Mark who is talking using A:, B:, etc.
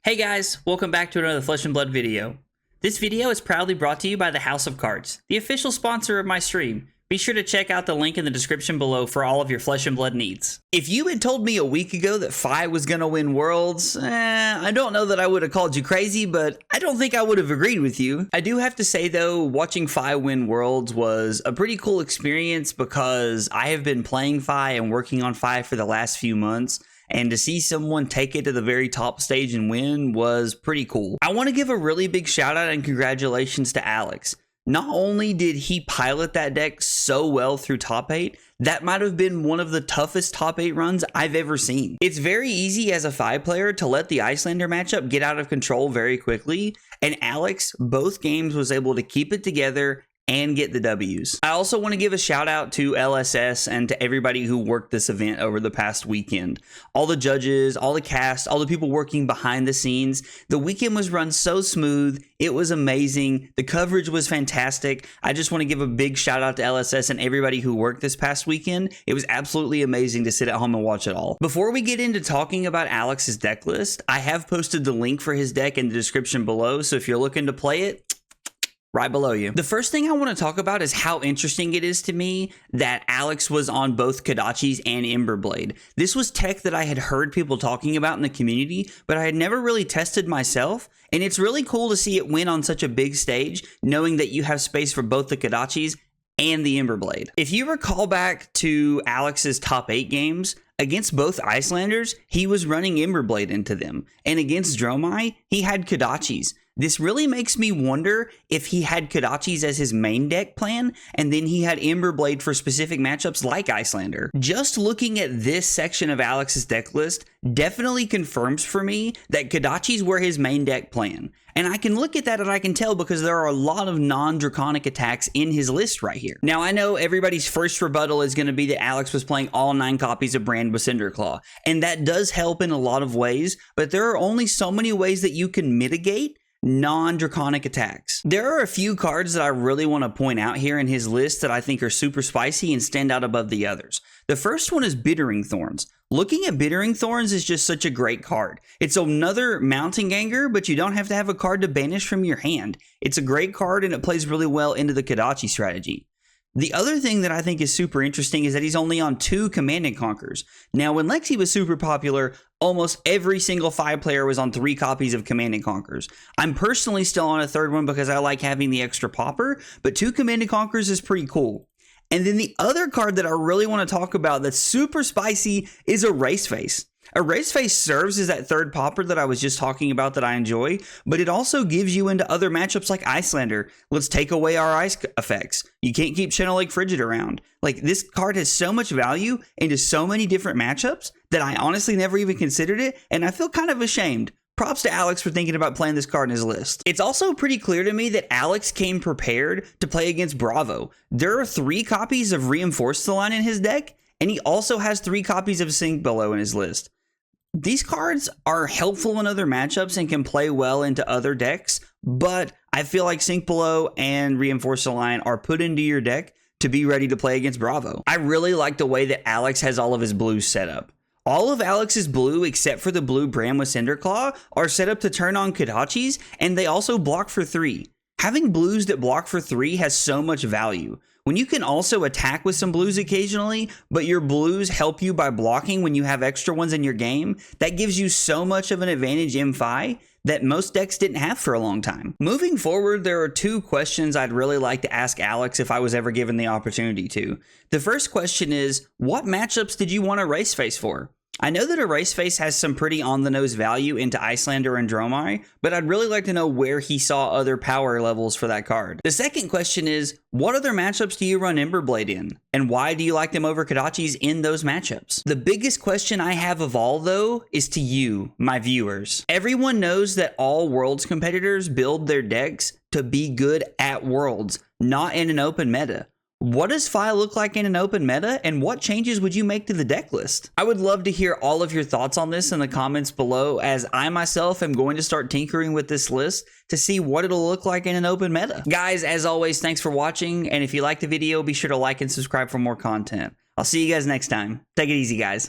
A: Hey guys, welcome back to another Flesh and Blood video. This video is proudly brought to you by the House of Cards, the official sponsor of my stream. Be sure to check out the link in the description below for all of your Flesh and Blood needs. If you had told me a week ago that Fi was going to win Worlds, I don't know that I would have called you crazy, but I don't think I would have agreed with you. I do have to say though, watching Fi win Worlds was a pretty cool experience because I have been playing Fi and working on Fi for the last few months. And to see someone take it to the very top stage and win was pretty cool. I want to give a really big shout out and congratulations to Alex. Not only did he pilot that deck so well through top 8, that might have been one of the toughest top 8 runs I've ever seen. It's very easy as a Fi player to let the Icelander matchup get out of control very quickly, and Alex, both games, was able to keep it together and get the W's. I also want to give a shout out to LSS and to everybody who worked this event over the past weekend. All the judges, all the cast, all the people working behind the scenes. The weekend was run so smooth. It was amazing. The coverage was fantastic. I just want to give a big shout out to LSS and everybody who worked this past weekend. It was absolutely amazing to sit at home and watch it all. Before we get into talking about Alex's deck list, I have posted the link for his deck in the description below, so if you're looking to play it, right below you. The first thing I want to talk about is how interesting it is to me that Alex was on both Kodachis and Emberblade. This was tech that I had heard people talking about in the community, but I had never really tested myself, and it's really cool to see it win on such a big stage, knowing that you have space for both the Kodachis and the Emberblade. If you recall back to Alex's top 8 games, against both Icelanders, he was running Emberblade into them, and against Dromai, he had Kodachis. This really makes me wonder if he had Kodachis as his main deck plan, and then he had Emberblade for specific matchups like Icelander. Just looking at this section of Alex's deck list definitely confirms for me that Kodachis were his main deck plan. And I can look at that and I can tell because there are a lot of non-draconic attacks in his list right here. Now, I know everybody's first rebuttal is going to be that Alex was playing all 9 copies of Brand with Cinderclaw, and that does help in a lot of ways, but there are only so many ways that you can mitigate non-draconic attacks. There are a few cards that I really want to point out here in his list that I think are super spicy and stand out above the others. The first one is Bittering Thorns. Looking at Bittering Thorns is just such a great card. It's another Mounting Anger, but you don't have to have a card to banish from your hand. It's a great card and it plays really well into the Kodachi strategy. The other thing that I think is super interesting is that he's only on 2 Command and Conquers. Now, when Lexi was super popular, almost every single Fi player was on 3 copies of Command and Conquers. I'm personally still on a 3rd one because I like having the extra popper, but 2 Command and Conquers is pretty cool. And then the other card that I really want to talk about that's super spicy is Erase Face. Erase Face serves as that 3rd popper that I was just talking about that I enjoy, but it also gives you into other matchups like Icelander. Let's take away our ice effects. You can't keep Channel Lake Frigid around. Like, this card has so much value into so many different matchups that I honestly never even considered it, and I feel kind of ashamed. Props to Alex for thinking about playing this card in his list. It's also pretty clear to me that Alex came prepared to play against Bravo. There are 3 copies of Reinforce the Line in his deck, and he also has 3 copies of Sink Below in his list. These cards are helpful in other matchups and can play well into other decks, but I feel like Sink Below and Reinforce the Line are put into your deck to be ready to play against Bravo. I really like the way that Alex has all of his blues set up. All of Alex's blue, except for the blue Brand with Cinderclaw, are set up to turn on Kodachis, and they also block for 3. Having blues that block for 3 has so much value. When you can also attack with some blues occasionally, but your blues help you by blocking when you have extra ones in your game, that gives you so much of an advantage in Fi that most decks didn't have for a long time. Moving forward, there are 2 questions I'd really like to ask Alex if I was ever given the opportunity to. The first question is, what matchups did you want Erase Face for? I know that Erase Face has some pretty on-the-nose value into Icelander and Dromai, but I'd really like to know where he saw other power levels for that card. The second question is, what other matchups do you run Emberblade in? And why do you like them over Kodachis in those matchups? The biggest question I have of all, though, is to you, my viewers. Everyone knows that all Worlds competitors build their decks to be good at Worlds, not in an open meta. What does Fi look like in an open meta, and what changes would you make to the deck list? I would love to hear all of your thoughts on this in the comments below, as I myself am going to start tinkering with this list to see what it'll look like in an open meta. Guys, as always, thanks for watching, and if you liked the video, be sure to like and subscribe for more content. I'll see you guys next time. Take it easy, guys.